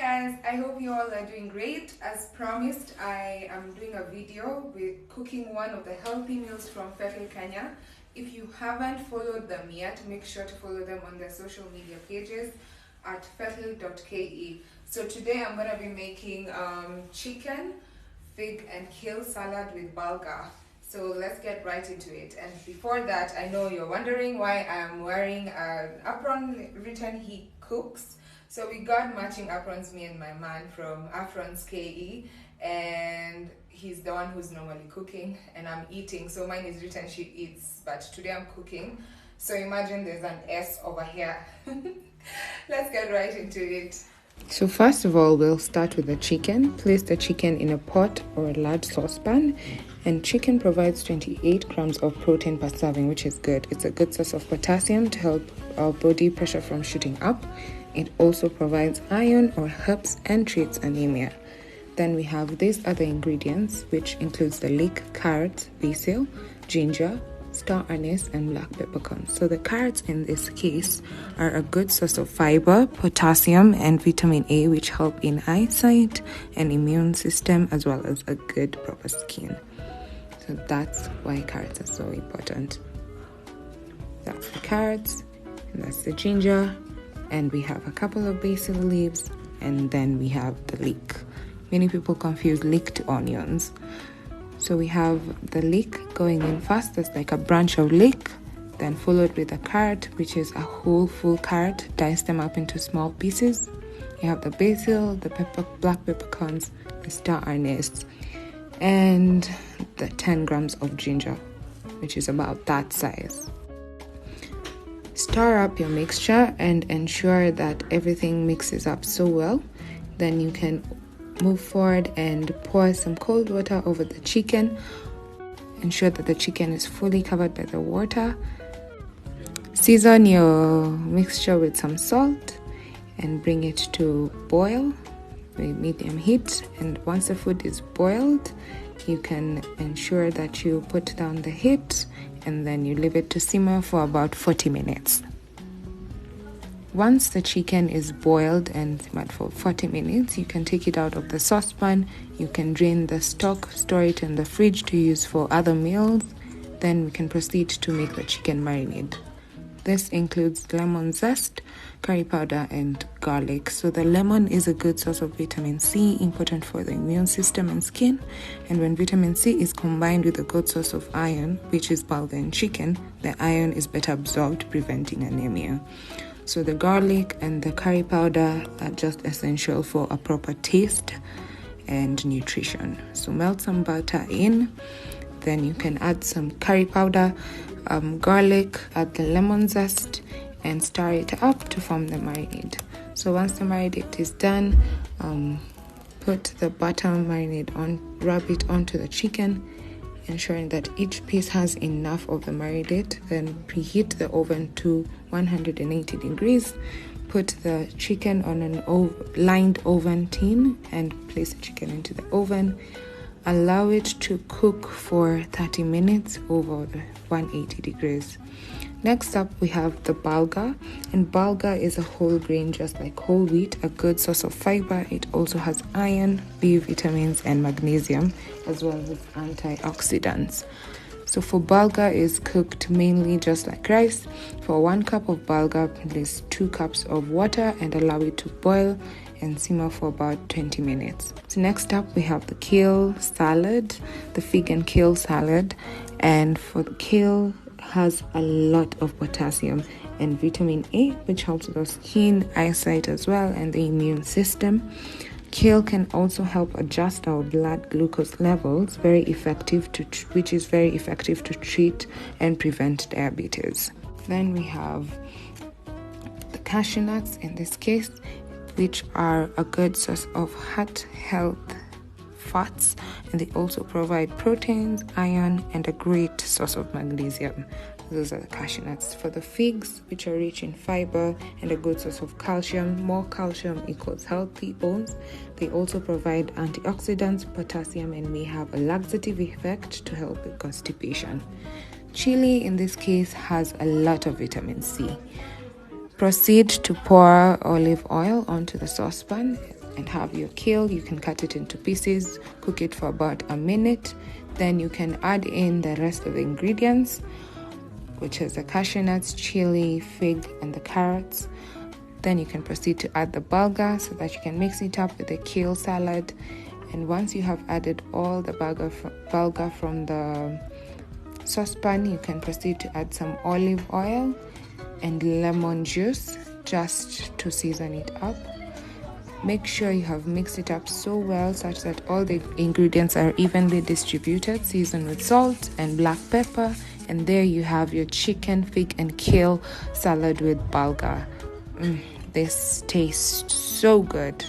guys, I hope you all are doing great. As promised, I am doing a video with cooking one of the healthy meals from Fertile Kenya. If you haven't followed them yet, make sure to follow them on their social media pages at fertile.ke. So today I'm going to be making chicken, fig and kale salad with Bulgar. So let's get right into it. And before that, I know you're wondering why I'm wearing an apron written he cooks. So we got matching aprons, me and my man, from Aprons KE, and he's the one who's normally cooking and I'm eating. So mine is written she eats, but today I'm cooking. So imagine there's an S over here. Let's get right into it. So first of all, we'll start with the chicken. Place the chicken in a pot or a large saucepan. And chicken provides 28 grams of protein per serving, which is good. It's a good source of potassium to help our body pressure from shooting up. It also provides iron or helps and treats anemia. Then we have these other ingredients, which includes the leek, carrots, basil, ginger, star anise, and black peppercorns. So the carrots in this case are a good source of fiber, potassium, and vitamin A, which help in eyesight and immune system, as well as a good proper skin. So that's why carrots are so important. That's the carrots, and that's the ginger, and we have a couple of basil leaves, and then we have the leek. Many people confuse leek to onions. So we have the leek going in first. That's like a branch of leek, then followed with a carrot, which is a whole full carrot. Dice them up into small pieces. You have the basil, the black peppercorns, the star anise, and the 10 grams of ginger, which is about that size. Stir up your mixture and ensure that everything mixes up so well. Then you can move forward and pour some cold water over the chicken. Ensure that the chicken is fully covered by the water. Season your mixture with some salt and bring it to boil with medium heat. And once the food is boiled, you can ensure that you put down the heat and then you leave it to simmer for about 40 minutes. Once the chicken is boiled and simmered for 40 minutes, you can take it out of the saucepan. You can drain the stock, store it in the fridge to use for other meals. Then we can proceed to make the chicken marinade. This includes lemon zest, curry powder, and garlic. So the lemon is a good source of vitamin C, important for the immune system and skin. And when vitamin C is combined with a good source of iron, which is Bulgar in chicken, the iron is better absorbed, preventing anemia. So the garlic and the curry powder are just essential for a proper taste and nutrition. So melt some butter in, then you can add some curry powder, garlic, add the lemon zest, and stir it up to form the marinade. So once the marinade is done, put the butter marinade on, rub it onto the chicken, ensuring that each piece has enough of the marinade. Then preheat the oven to 180 degrees. Put the chicken on an lined oven tin and place the chicken into the oven. Allow it to cook for 30 minutes over 180 degrees. Next up, we have the Bulgar, and Bulgar is a whole grain just like whole wheat, a good source of fiber. It also has iron, B vitamins, and magnesium, as well as antioxidants. So for Bulgar is cooked mainly just like rice. For 1 cup of Bulgar, place 2 cups of water and allow it to boil and simmer for about 20 minutes. So next up, we have the kale salad, the fig and kale salad. And for the kale, has a lot of potassium and vitamin A, which helps with our skin, eyesight as well, and the immune system. Kale can also help adjust our blood glucose levels, which is very effective to treat and prevent diabetes. Then we have the cashew nuts in this case, which are a good source of heart health fats, and they also provide proteins, iron, and a great source of magnesium. Those are the cashew nuts. For the figs, which are rich in fiber and a good source of calcium, more calcium equals healthy bones. They also provide antioxidants, potassium, and may have a laxative effect to help with constipation. Chili in this case has a lot of vitamin C. Proceed to pour olive oil onto the saucepan and have your kale. You can cut it into pieces, cook it for about a minute. Then you can add in the rest of the ingredients, which is the cashew nuts, chili, fig, and the carrots. Then you can proceed to add the bulgur so that you can mix it up with the kale salad. And once you have added all the bulgur from the saucepan, you can proceed to add some olive oil and lemon juice just to season it up. Make sure you have mixed it up so well such that all the ingredients are evenly distributed. Season with salt and black pepper, and there you have your chicken, fig, and kale salad with bulgur. This tastes so good.